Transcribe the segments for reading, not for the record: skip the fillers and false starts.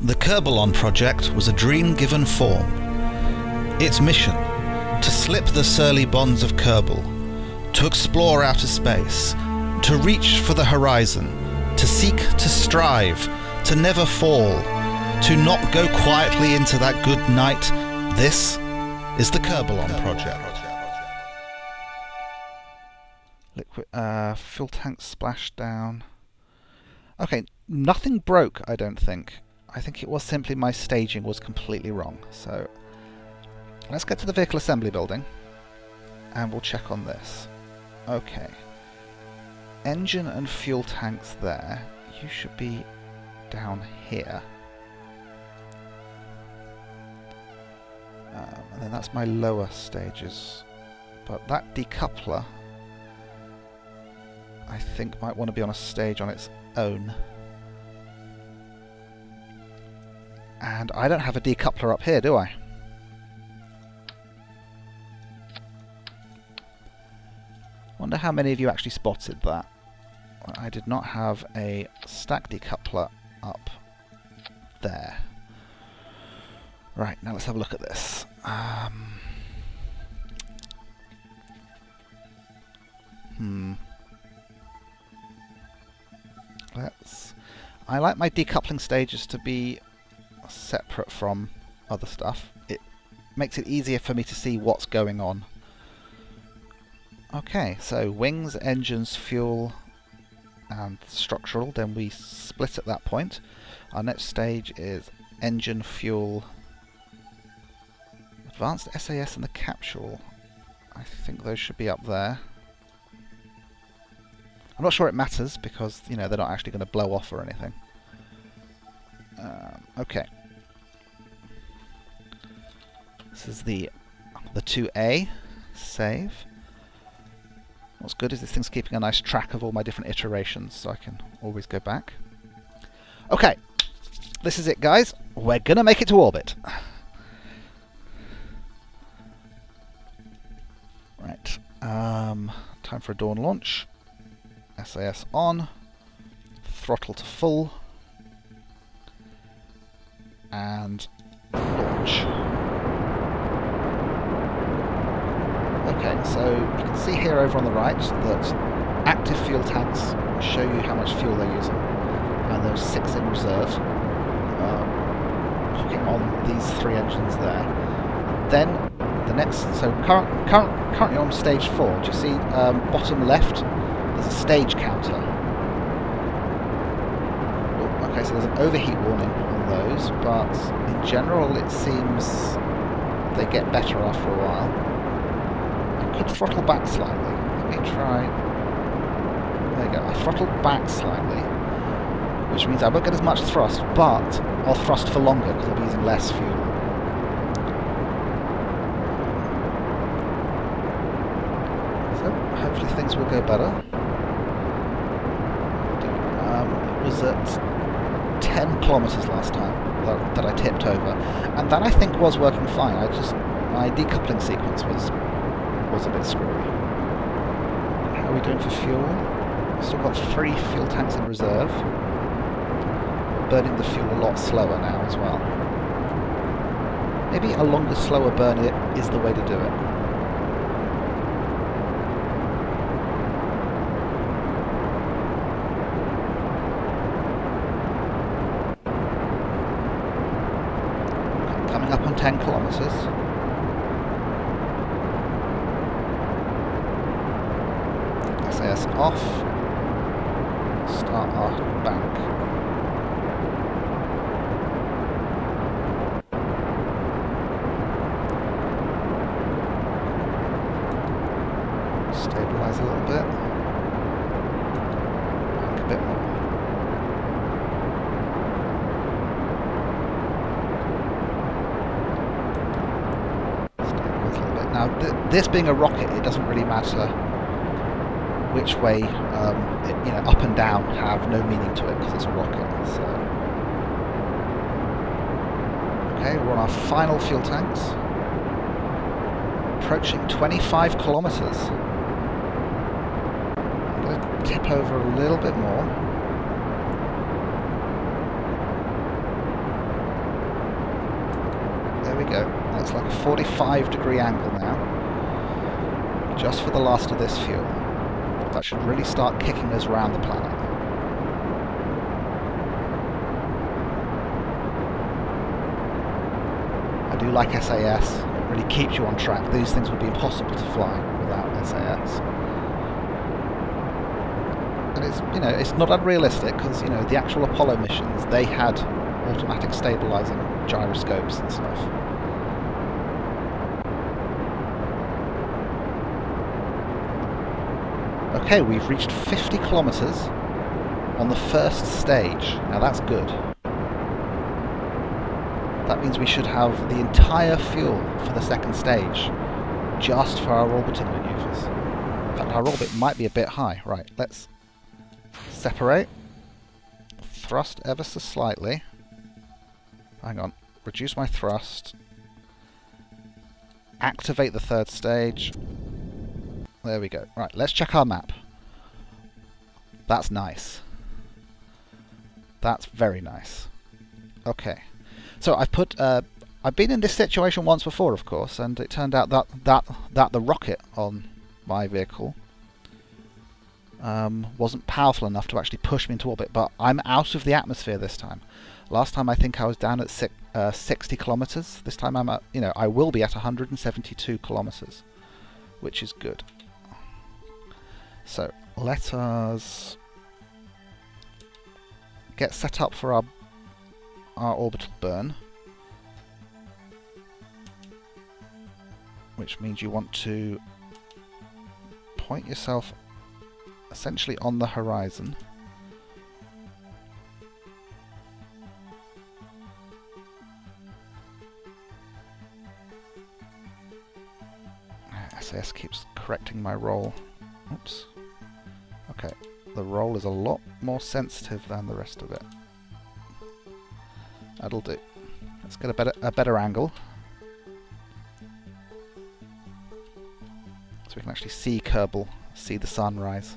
The Kerbylon project was a dream given form. Its mission, to slip the surly bonds of Kerbal, to explore outer space, to reach for the horizon, to seek to strive, to never fall, to not go quietly into that good night. This is the Kerbylon project. Liquid, fuel tank splashdown. Okay, nothing broke, I don't think. I think it was simply my staging was completely wrong. So let's get to the vehicle assembly building and we'll check on this. Okay. Engine and fuel tanks there. You should be down here. And then that's my lower stages. But that decoupler, I think, might want to be on a stage on its own. And I don't have a decoupler up here, do I? Wonder how many of you actually spotted that. I did not have a stack decoupler up there. Right, now let's have a look at this. I like my decoupling stages to be separate from other stuff. It makes it easier for me to see what's going on. Okay, so wings, engines, fuel and structural, then we split at that point. Our next stage is engine, fuel, advanced SAS and the capsule. I think those should be up there. I'm not sure it matters because, you know, they're not actually going to blow off or anything. Okay. This is the 2A save. What's good is this thing's keeping a nice track of all my different iterations, so I can always go back. Okay, this is it, guys. We're gonna make it to orbit. Right. Time for a dawn launch. SAS on. Throttle to full. And launch. Okay, so you can see here over on the right that active fuel tanks show you how much fuel they're using, and there's 6 in reserve, hooking on these 3 engines there. Then the next, so currently on stage 4. Do you see bottom left? There's a stage counter. Oh, okay, so there's an overheat warning on those, but in general it seems they get better after a while. I could throttle back slightly. Let me try. There you go. I throttled back slightly, which means I won't get as much thrust, but I'll thrust for longer because I'll be using less fuel. So hopefully things will go better. It was at 10 kilometers last time that I tipped over, and that I think was working fine. My decoupling sequence was a bit screwy. How are we doing for fuel? Still got 3 fuel tanks in reserve. Burning the fuel a lot slower now as well. Maybe a longer, slower burn is the way to do it. Okay, coming up on 10 kilometers. SAS off, start our bank. Stabilise a little bit, bank a bit more. Stabilise a little bit. Now this being a rocket, it doesn't really matter which way, you know, up and down have no meaning to it because it's a rocket. So, okay, we're on our final fuel tanks, approaching 25 kilometers. I'm going to tip over a little bit more. There we go. That's like a 45-degree angle now. Just for the last of this fuel. That should really start kicking us around the planet. I do like SAS. It really keeps you on track. These things would be impossible to fly without SAS. And it's, you know, it's not unrealistic because, you know, the actual Apollo missions, they had automatic stabilizing gyroscopes and stuff. Okay, we've reached 50 kilometers on the first stage. Now that's good. That means we should have the entire fuel for the second stage just for our orbital maneuvers. In fact, our orbit might be a bit high. Right, let's separate. Thrust ever so slightly. Hang on. Reduce my thrust. Activate the third stage. There we go. Right, let's check our map. That's nice. That's very nice. Okay. So I've been in this situation once before, of course, and it turned out that the rocket on my vehicle wasn't powerful enough to actually push me into orbit, but I'm out of the atmosphere this time. Last time I think I was down at 60 kilometers. This time I'm at, you know, I will be at 172 kilometers, which is good. So let us get set up for our orbital burn, which means you want to point yourself essentially on the horizon. SAS keeps correcting my roll. Oops. Okay, the roll is a lot more sensitive than the rest of it. That'll do. Let's get a better angle, so we can actually see Kerbal, see the sunrise.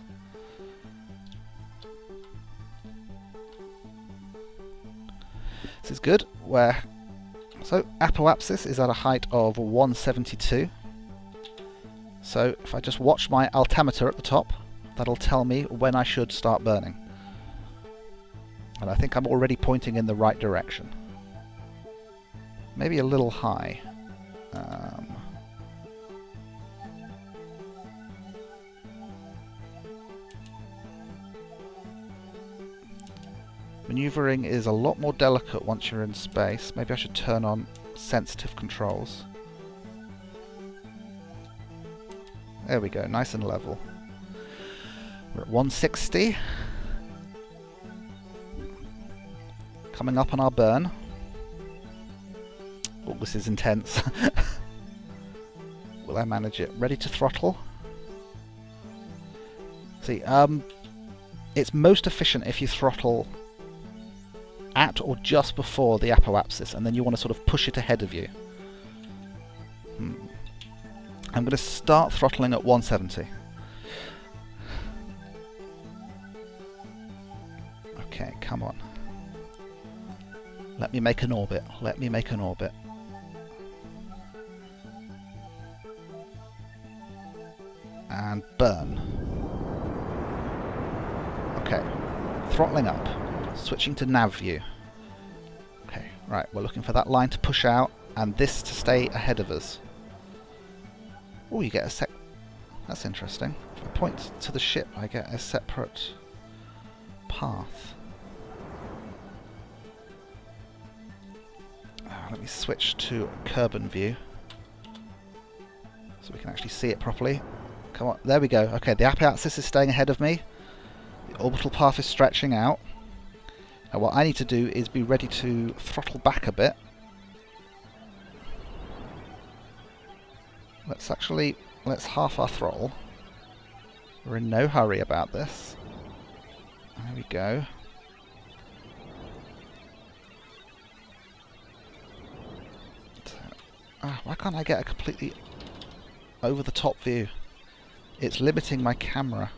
This is good. So apoapsis is at a height of 172. So if I just watch my altimeter at the top, that'll tell me when I should start burning. And I think I'm already pointing in the right direction. Maybe a little high. Maneuvering is a lot more delicate once you're in space. Maybe I should turn on sensitive controls. There we go, nice and level. We're at 160. Coming up on our burn. Oh, this is intense. Will I manage it? Ready to throttle. See, it's most efficient if you throttle at or just before the apoapsis, and then you want to sort of push it ahead of you. I'm going to start throttling at 170. Okay, come on. Let me make an orbit. Let me make an orbit. And burn. Okay. Throttling up. Switching to nav view. Okay, right. We're looking for that line to push out and this to stay ahead of us. Oh, you get a sec... That's interesting. If I point to the ship, I get a separate path. Let me switch to Kerbal view so we can actually see it properly. Come on, there we go. Okay, the apoapsis is staying ahead of me. The orbital path is stretching out. Now what I need to do is be ready to throttle back a bit. Let's half our throttle. We're in no hurry about this. There we go. Why can't I get a completely over-the-top view? It's limiting my camera.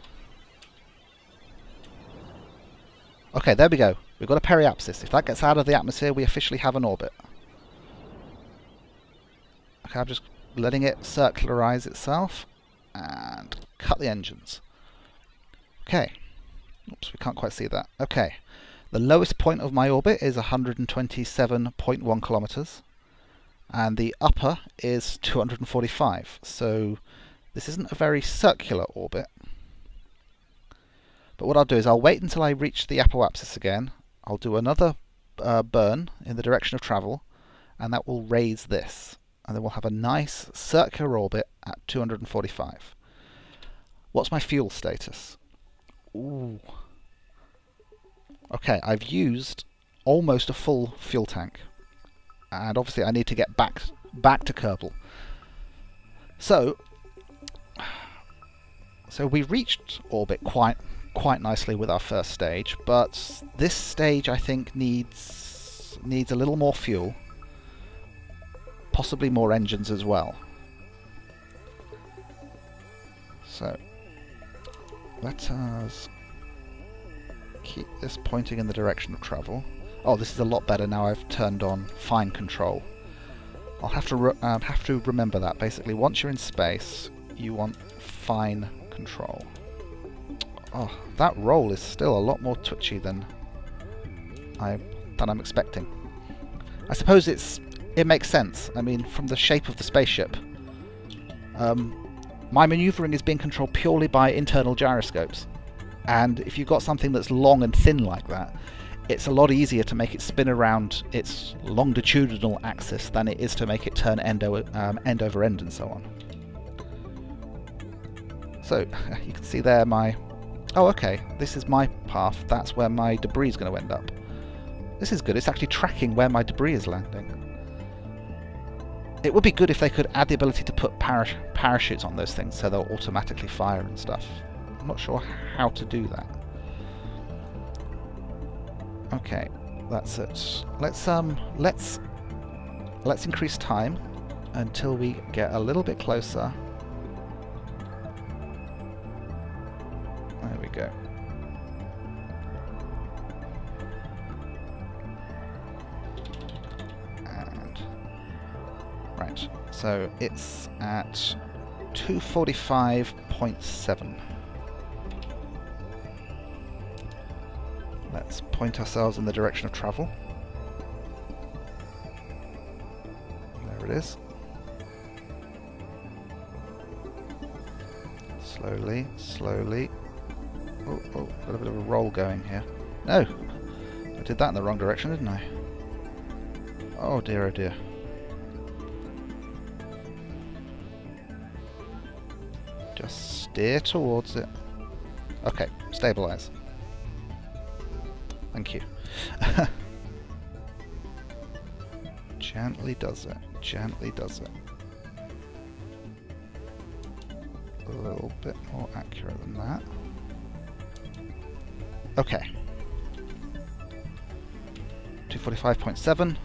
Okay, there we go. We've got a periapsis. If that gets out of the atmosphere, we officially have an orbit. Okay, I'm just letting it circularize itself and cut the engines. Okay. Oops, we can't quite see that. Okay. The lowest point of my orbit is 127.1 kilometers, and the upper is 245. So this isn't a very circular orbit. But what I'll do is I'll wait until I reach the apoapsis again. I'll do another burn in the direction of travel, and that will raise this. And then we'll have a nice circular orbit at 245. What's my fuel status? Ooh. Okay, I've used almost a full fuel tank, and obviously I need to get back to Kerbal. So we reached orbit quite nicely with our first stage, but this stage I think needs a little more fuel, possibly more engines as well. So let us keep this pointing in the direction of travel. Oh, this is a lot better now I've turned on fine control. I'll have to remember that. Basically, once you're in space, you want fine control. Oh, that roll is still a lot more twitchy than I'm expecting. I suppose it makes sense. I mean, from the shape of the spaceship, my manoeuvring is being controlled purely by internal gyroscopes. And if you've got something that's long and thin like that, it's a lot easier to make it spin around its longitudinal axis than it is to make it turn end over end and so on. So you can see there my... Oh, okay, this is my path. That's where my debris is going to end up. This is good. It's actually tracking where my debris is landing. It would be good if they could add the ability to put parachutes on those things so they'll automatically fire and stuff. I'm not sure how to do that. Okay, that's it. Let's increase time until we get a little bit closer. There we go. And right, so it's at 245.7. Let's point ourselves in the direction of travel. There it is. Slowly, slowly. Oh, got a bit of a roll going here. No! I did that in the wrong direction, didn't I? Oh dear, oh dear. Just steer towards it. Okay, stabilize. Thank you. Gently does it. Gently does it. A little bit more accurate than that. Okay. 245.7.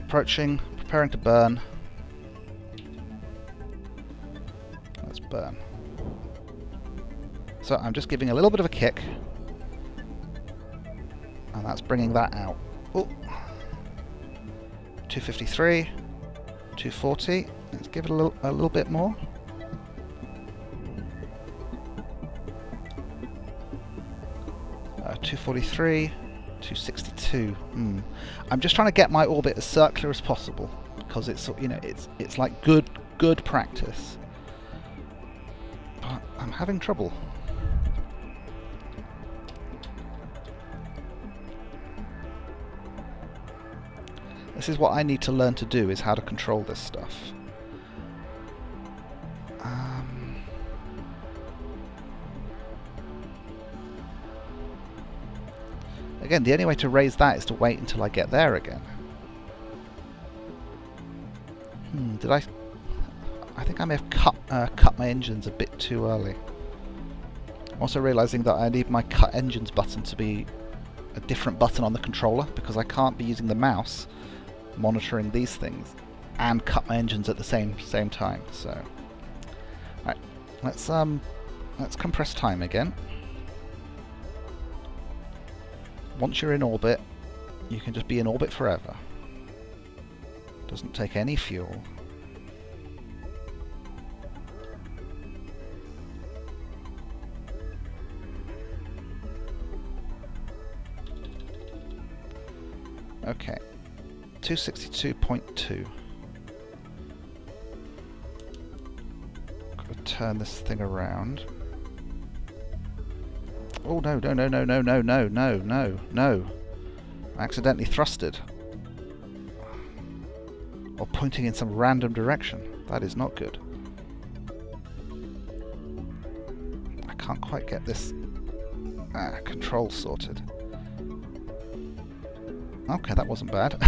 Approaching. Preparing to burn. Let's burn. So I'm just giving a little bit of a kick. And that's bringing that out. Oh. 253, 240. Let's give it a little bit more. Uh, 243, 262. I'm just trying to get my orbit as circular as possible because it's, you know, it's like good practice. But I'm having trouble. This is what I need to learn to do, is how to control this stuff. Again, the only way to raise that is to wait until I get there again. Did I think I may have cut my engines a bit too early. I'm also realising that I need my cut engines button to be a different button on the controller, because I can't be using the mouse monitoring these things and cut my engines at the same time. So, right, let's compress time again. Once you're in orbit, you can just be in orbit forever. Doesn't take any fuel. Okay, 262.2. Gotta turn this thing around. Oh no, no, no, no, no, no, no, no, no, no. I accidentally thrusted. Or pointing in some random direction. That is not good. I can't quite get this control sorted. Okay, that wasn't bad.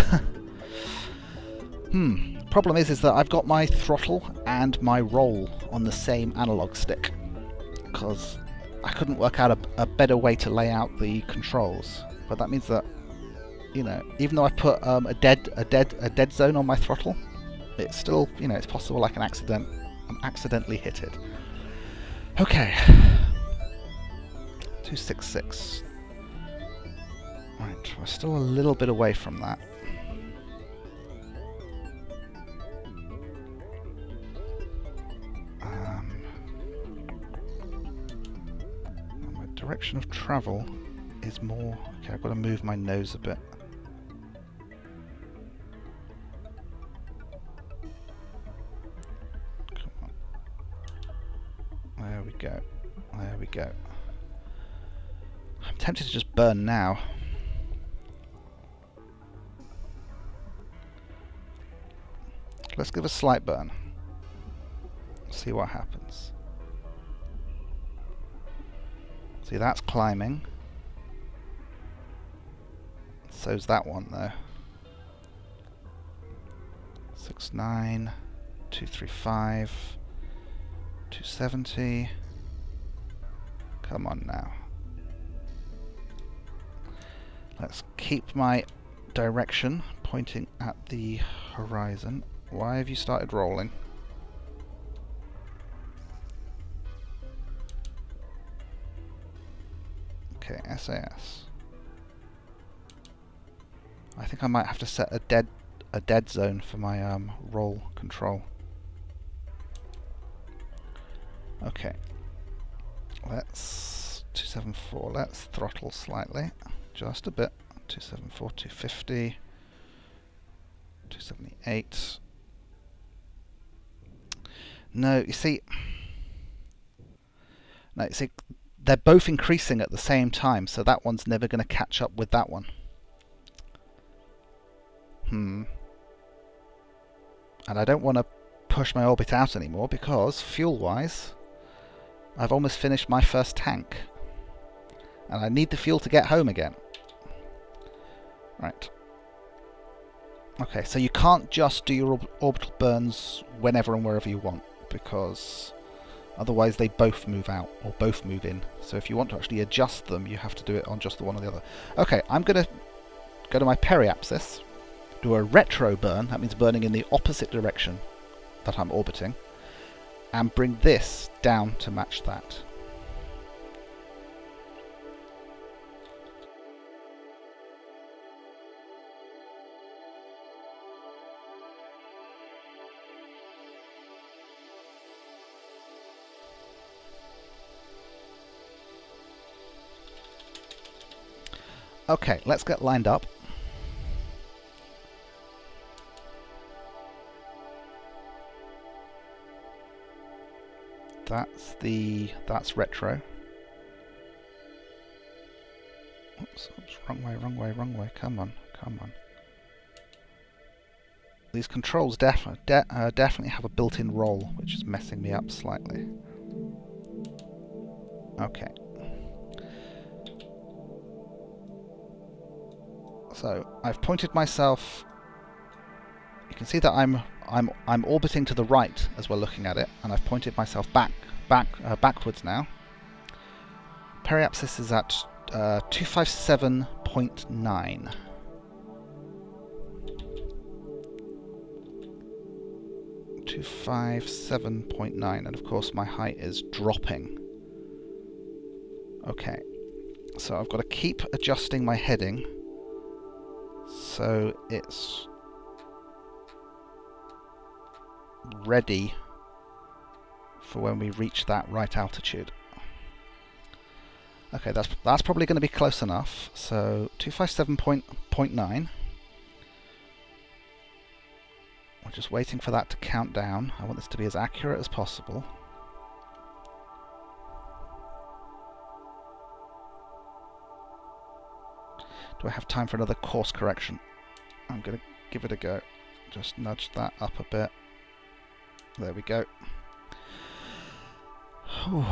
Problem is that I've got my throttle and my roll on the same analog stick, because I couldn't work out a better way to lay out the controls. But that means that, you know, even though I put a dead zone on my throttle, it's still, you know, it's possible I can accidentally hit it. Okay, 266. Right, we're still a little bit away from that. My direction of travel is more... Okay, I've got to move my nose a bit. Come on. There we go. There we go. I'm tempted to just burn now. Let's give a slight burn. See what happens. See, that's climbing. So's that one though. 69, 235, 270. Come on now. Let's keep my direction pointing at the horizon. Why have you started rolling? Okay, SAS. I think I might have to set a dead zone for my roll control. Okay. Let's 274. Let's throttle slightly, just a bit. 274, 250, 278. No, you see, they're both increasing at the same time, so that one's never going to catch up with that one. And I don't want to push my orbit out anymore because, fuel-wise, I've almost finished my first tank. And I need the fuel to get home again. Right. Okay, so you can't just do your orbital burns whenever and wherever you want, because otherwise they both move out or both move in. So if you want to actually adjust them, you have to do it on just the one or the other. Okay, I'm going to go to my periapsis, do a retro burn, that means burning in the opposite direction that I'm orbiting, and bring this down to match that. Okay, let's get lined up. That's retro. Oops, wrong way, come on. These controls definitely have a built-in roll, which is messing me up slightly. Okay. So I've pointed myself. You can see that I'm orbiting to the right as we're looking at it, and I've pointed myself backwards now. Periapsis is at 257.9. And of course my height is dropping. Okay, so I've got to keep adjusting my heading so it's ready for when we reach that right altitude. Okay, that's probably going to be close enough. So 257.9. We're just waiting for that to count down. I want this to be as accurate as possible. Do I have time for another course correction? I'm going to give it a go. Just nudge that up a bit. There we go. Whew.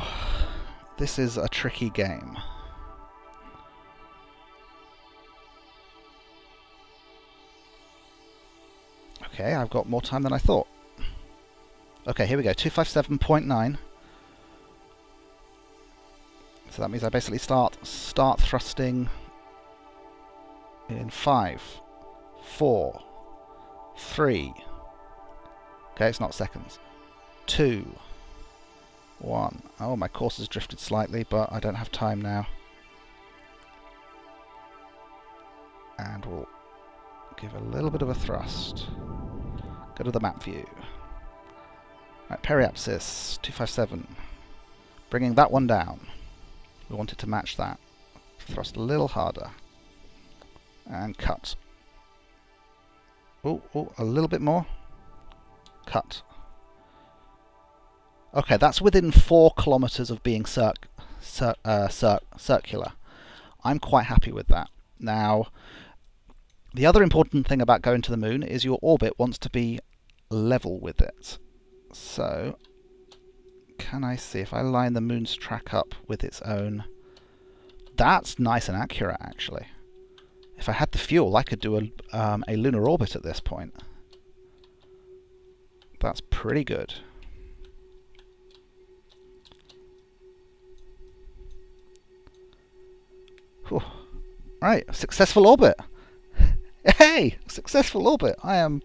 This is a tricky game. Okay, I've got more time than I thought. Okay, here we go, 257.9. So that means I basically start thrusting in 5, 4, 3. Okay, it's not seconds. 2, 1. Oh, my course has drifted slightly, but I don't have time now. And we'll give a little bit of a thrust. Go to the map view. Right, periapsis, 257. Bringing that one down. We want it to match that. Thrust a little harder. And cut. Oh, a little bit more. Cut. Okay, that's within 4 kilometers of being circular. I'm quite happy with that. Now, the other important thing about going to the moon is your orbit wants to be level with it. So, can I see if I line the moon's track up with its own? That's nice and accurate, actually. If I had the fuel, I could do a lunar orbit at this point. That's pretty good. Whew. Right, successful orbit. Hey, successful orbit. I'm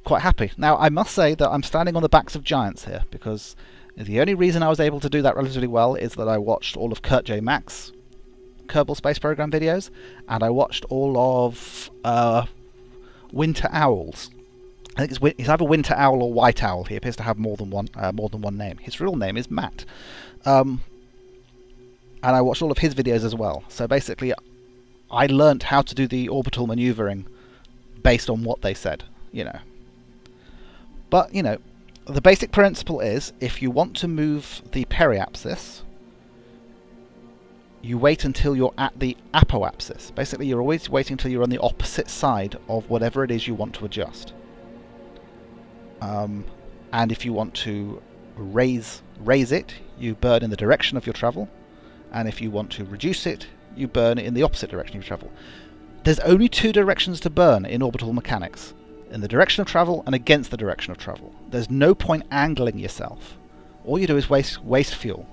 quite happy. Now, I must say that I'm standing on the backs of giants here, because the only reason I was able to do that relatively well is that I watched all of Kurt J. Mack's Kerbal Space Program videos, and I watched all of Winter Owl's. I think he's either Winter Owl or White Owl. He appears to have more than one name. His real name is Matt. And I watched all of his videos as well. So basically, I learnt how to do the orbital maneuvering based on what they said, you know. But, you know, the basic principle is, if you want to move the periapsis, you wait until you're at the apoapsis. Basically, you're always waiting until you're on the opposite side of whatever it is you want to adjust. And if you want to raise it, you burn in the direction of your travel. And if you want to reduce it, you burn in the opposite direction of travel. There's only 2 directions to burn in orbital mechanics. In the direction of travel and against the direction of travel. There's no point angling yourself. All you do is waste fuel.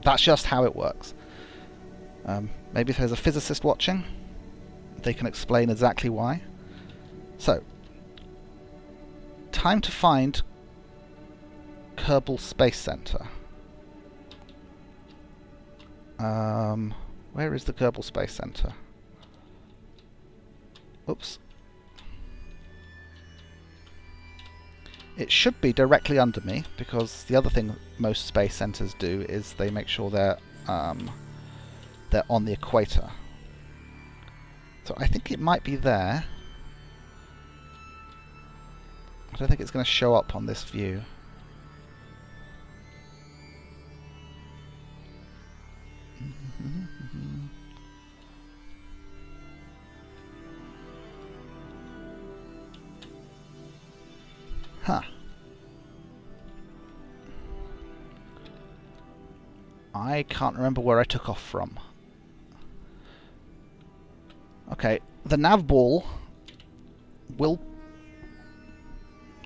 That's just how it works. Maybe if there's a physicist watching, they can explain exactly why. So, time to find Kerbal Space Center. Where is the Kerbal Space Center? Oops. It should be directly under me, because the other thing most space centers do is they make sure they're on the equator. So I think it might be there. I don't think it's going to show up on this view. Huh. I can't remember where I took off from. Okay, the nav ball will...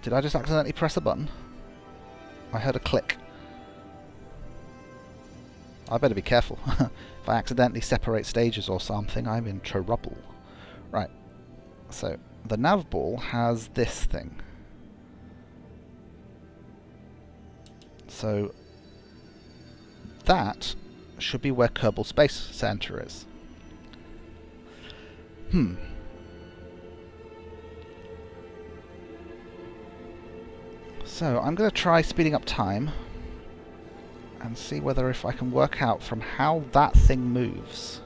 Did I just accidentally press a button? I heard a click. I better be careful. If I accidentally separate stages or something, I'm in trouble. Right, so the nav ball has this thing. So that should be where Kerbal Space Center is. So I'm going to try speeding up time and see whether if I can work out from how that thing moves,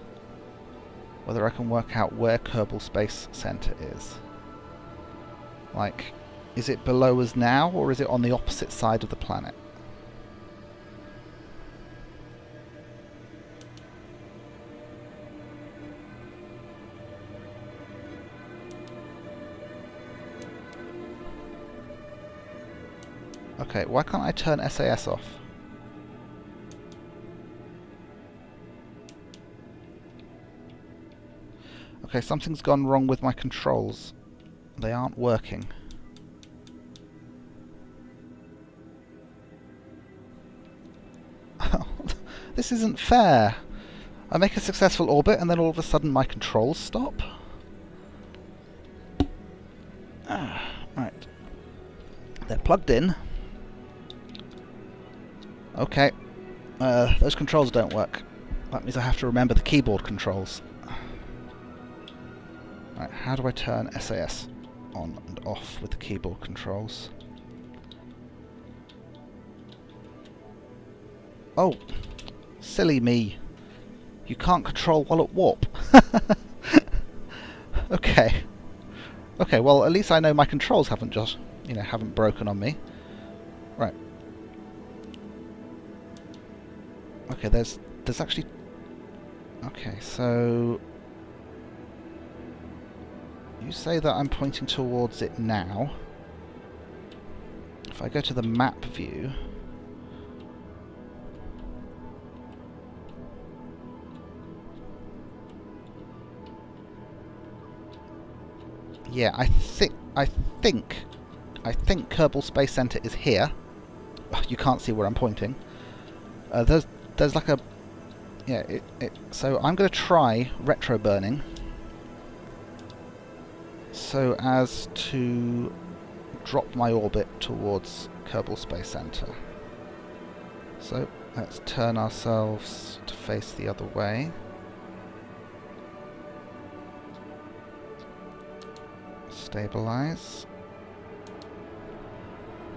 whether I can work out where Kerbal Space Center is. Like, is it below us now, or is it on the opposite side of the planet? Okay, why can't I turn SAS off? Okay, something's gone wrong with my controls. They aren't working. This isn't fair. I make a successful orbit and then all of a sudden my controls stop? Right. They're plugged in. Okay. Those controls don't work. That means I have to remember the keyboard controls. Right, how do I turn SAS on and off with the keyboard controls? Oh, silly me. You can't control while at warp. Okay. Okay, well at least I know my controls haven't just, haven't broken on me. Right. Okay, there's actually... Okay, so... You say that I'm pointing towards it now. If I go to the map view... Yeah, I think Kerbal Space Center is here. Oh, you can't see where I'm pointing. There's like a... Yeah, so I'm going to try retro burning so as to drop my orbit towards Kerbal Space Center. So let's turn ourselves to face the other way. Stabilize.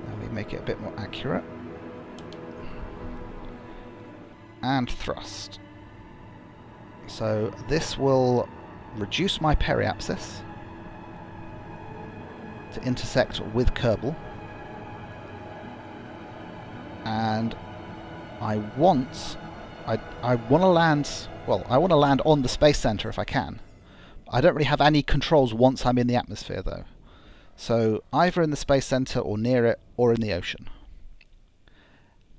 Now we make it a bit more accurate. And thrust. So this will reduce my periapsis to intersect with Kerbal. And I want to land, well, I want to land on the Space Center if I can. I don't really have any controls once I'm in the atmosphere though. So either in the Space Center or near it or in the ocean.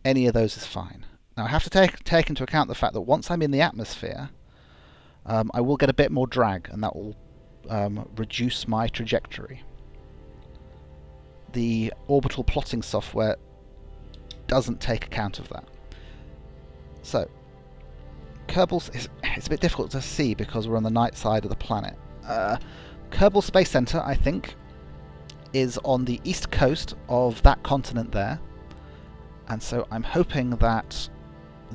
Any of those is fine. Now I have to take into account the fact that once I'm in the atmosphere, I will get a bit more drag and that will reduce my trajectory. The orbital plotting software doesn't take account of that. So, it's a bit difficult to see because we're on the night side of the planet. Kerbal Space Center, I think, is on the east coast of that continent there. And so I'm hoping that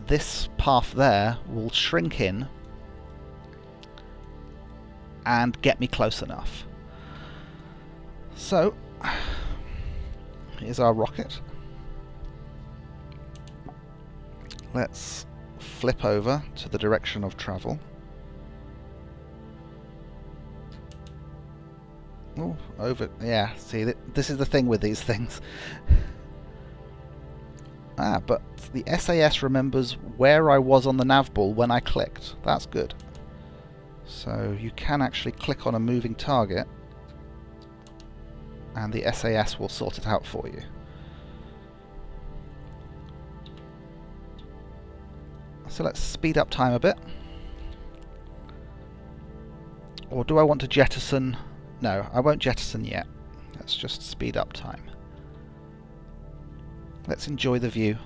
this path there will shrink in and get me close enough. So, here's our rocket. Let's flip over to the direction of travel. Oh, over, yeah, see, this is the thing with these things. But the SAS remembers where I was on the nav ball when I clicked. That's good. So you can actually click on a moving target and the SAS will sort it out for you. So let's speed up time a bit. Or do I want to jettison? No, I won't jettison yet. Let's just speed up time. Let's enjoy the view.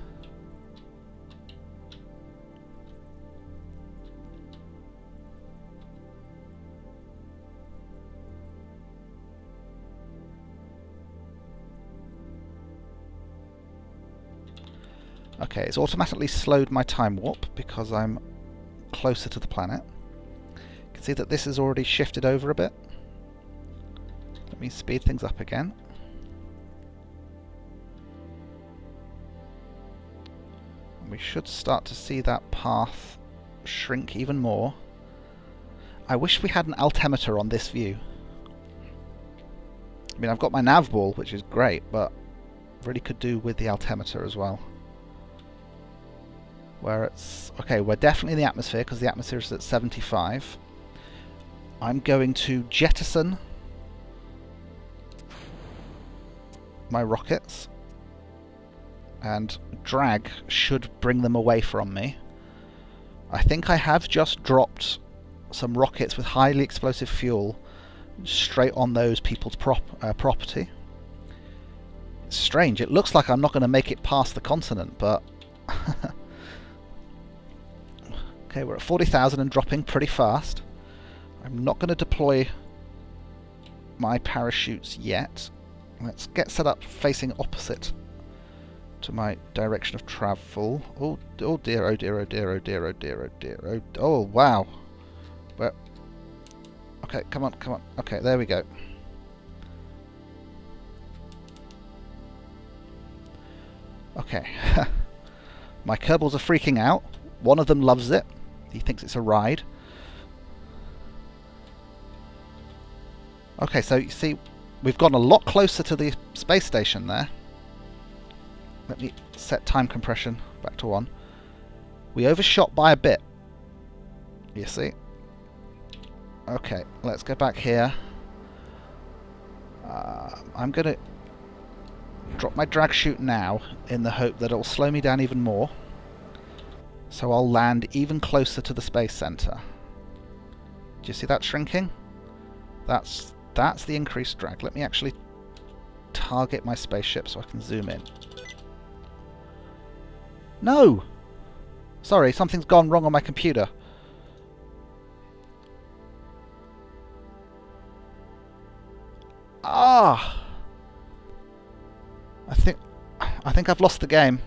Okay, it's automatically slowed my time warp because I'm closer to the planet. You can see that this has already shifted over a bit. Let me speed things up again. We should start to see that path shrink even more. I wish we had an altimeter on this view. I mean, I've got my nav ball, which is great, but really could do with the altimeter as well. Where it's... okay, we're definitely in the atmosphere, because the atmosphere is at 75. I'm going to jettison my rockets, and drag should bring them away from me. I think I have just dropped some rockets with highly explosive fuel straight on those people's property. It's strange. It looks like I'm not going to make it past the continent, but... okay, we're at 40,000 and dropping pretty fast. I'm not going to deploy my parachutes yet. Let's get set up facing opposite to my direction of travel. Oh dear, oh dear, oh dear, oh dear, oh dear, oh dear, oh wow. Well, okay, come on, come on. Okay, there we go. Okay. My Kerbals are freaking out. One of them loves it. He thinks it's a ride. Okay, so you see, we've gotten a lot closer to the space station there. Let me set time compression back to 1. We overshot by a bit. You see? Okay, let's go back here. I'm going to drop my drag chute now in the hope that it'll slow me down even more. So I'll land even closer to the space center. Do you see that shrinking? That's the increased drag. Let me actually target my spaceship so I can zoom in. No! Sorry, something's gone wrong on my computer. Ah! I think I've lost the game.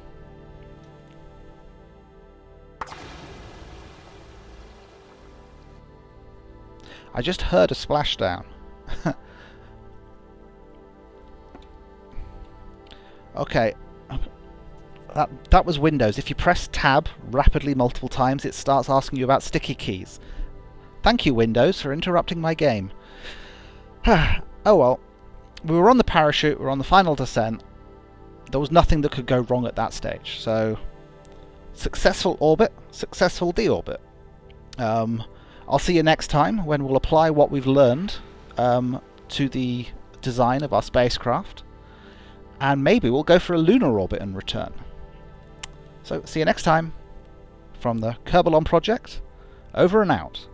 I just heard a splashdown. Okay. That was Windows. If you press Tab rapidly multiple times, it starts asking you about sticky keys. Thank you, Windows, for interrupting my game. Oh well. We were on the parachute, we were on the final descent. There was nothing that could go wrong at that stage. So, successful orbit, successful deorbit. I'll see you next time when we'll apply what we've learned to the design of our spacecraft. And maybe we'll go for a lunar orbit and return. So, see you next time from the Kerbylon project. Over and out.